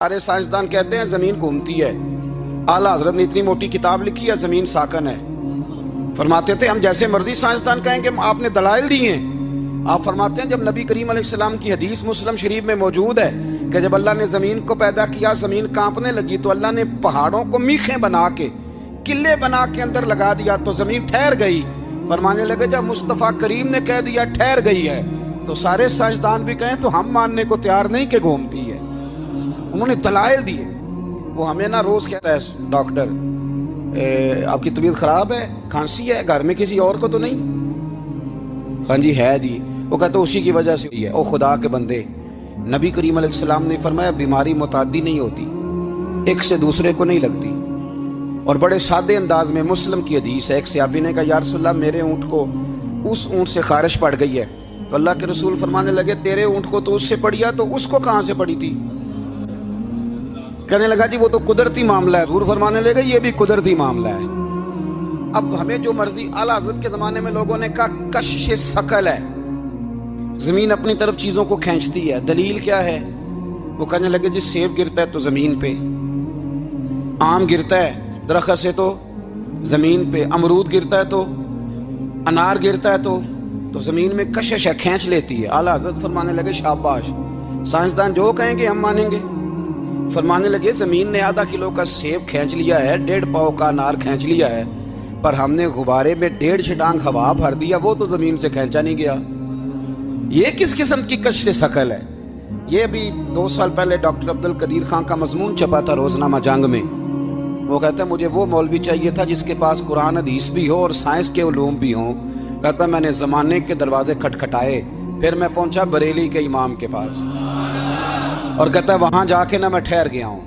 سارے سائنسدان کہتے ہیں زمین گھومتی ہے. اعلیٰ حضرت نے اتنی موٹی کتاب لکھی ہے زمین ساکن ہے. فرماتے تھے ہم جیسے مرضی سائنسدان کہیں کہ آپ نے دلائل دی ہیں. آپ فرماتے ہیں جب نبی کریم علیہ السلام کی حدیث مسلم شریف میں موجود ہے کہ جب اللہ نے زمین کو پیدا کیا زمین کانپنے لگی تو اللہ نے پہاڑوں کو میخیں بنا کے قلعے بنا کے اندر لگا دیا تو زمین ٹھہر گئی. فرمانے لگے جب مصطفیٰ کریم نے کہہ دیا ٹھہر گئی ہے تو سارے سائنسدان بھی کہیں تو ہم ماننے کو تیار نہیں کہ گھومتی ہے. انہوں نے دلائل دیے. وہ ہمیں نہ روز کہتا ہے ڈاکٹر آپ کی طبیعت خراب ہے, کھانسی ہے, گھر میں کسی اور کو تو نہیں؟ ہاں جی ہے جی. وہ کہتا اسی کی وجہ سے ہوئی ہے. او خدا کے بندے, نبی کریم علیہ السلام نے فرمایا بیماری متعدی نہیں ہوتی, ایک سے دوسرے کو نہیں لگتی. اور بڑے سادے انداز میں مسلم کی حدیث ہے. ایک صحابی نے کہا یا رسول اللہ میرے اونٹ کو اس اونٹ سے خارش پڑ گئی ہے. تو اللہ کے رسول فرمانے لگے تیرے اونٹ کو تو اس سے پڑی ہے تو اس کو کہاں سے پڑی تھی؟ کہنے لگا جی وہ تو قدرتی معاملہ ہے. حضور فرمانے لگے یہ بھی قدرتی معاملہ ہے. اب ہمیں جو مرضی, اعلیٰ حضرت کے زمانے میں لوگوں نے کہا کشش ثقل ہے, زمین اپنی طرف چیزوں کو کھینچتی ہے. دلیل کیا ہے؟ وہ کہنے لگے جی سیب گرتا ہے تو زمین پہ, آم گرتا ہے درخت سے تو زمین پہ, امرود گرتا ہے تو, انار گرتا ہے تو زمین میں کشش ہے, کھینچ لیتی ہے. اعلیٰ حضرت فرمانے لگے شاباش, سائنسدان جو کہیں گے ہم مانیں گے. فرمانے لگے زمین نے آدھا کلو کا سیب کھینچ لیا ہے, 1.5 پاؤ کا انار کھینچ لیا ہے, پر ہم نے غبارے میں 1.5 چھٹانگ ہوا بھر دیا, وہ تو زمین سے کھینچا نہیں گیا. یہ کس قسم کی کشش ثقل ہے؟ یہ ابھی 2 سال پہلے ڈاکٹر عبد القدیر خان کا مضمون چھپا تھا روزنامہ جنگ میں. وہ کہتا ہے مجھے وہ مولوی چاہیے تھا جس کے پاس قرآن حدیث بھی ہو اور سائنس کے علوم بھی ہوں. کہتا میں نے زمانے کے دروازے کھٹکھٹائے, پھر میں پہنچا بریلی کے امام کے پاس, اور کہتا ہے وہاں جا کے نہ میں ٹھہر گیا ہوں,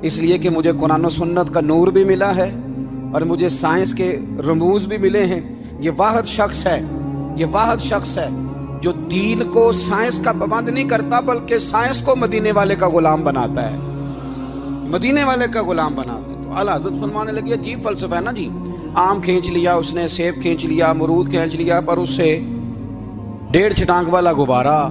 اس لیے کہ مجھے قرآن و سنت کا نور بھی ملا ہے اور مجھے سائنس کے رموز بھی ملے ہیں. یہ واحد شخص ہے جو دین کو سائنس کا پابند نہیں کرتا بلکہ سائنس کو مدینے والے کا غلام بناتا ہے, مدینے والے کا غلام بناتا ہے. تو اعلیٰ حضرت فرمانے لگی عجیب فلسفہ ہے نا جی, آم کھینچ لیا اس نے, سیب کھینچ لیا, امرود کھینچ لیا, پر اس سے 1.5 چھٹانگ والا غبارہ.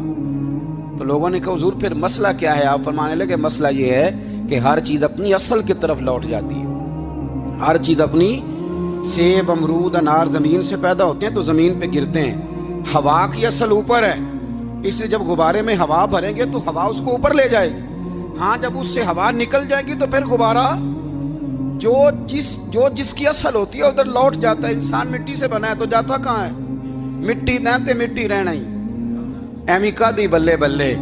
تو لوگوں نے کہا حضور پھر مسئلہ کیا ہے؟ آپ فرمانے لگے مسئلہ یہ ہے کہ ہر چیز اپنی اصل کی طرف لوٹ جاتی ہے. ہر چیز اپنی, سیب امرود انار زمین سے پیدا ہوتے ہیں تو زمین پہ گرتے ہیں. ہوا کی اصل اوپر ہے, اس لیے جب غبارے میں ہوا بھریں گے تو ہوا اس کو اوپر لے جائے گی. ہاں جب اس سے ہوا نکل جائے گی تو پھر غبارہ جو جس کی اصل ہوتی ہے ادھر لوٹ جاتا ہے. انسان مٹی سے بنا ہے تو جاتا کہاں ہے؟ مٹی نہ تے مٹی رہنا ہی ایمی کا دی بلے بلے.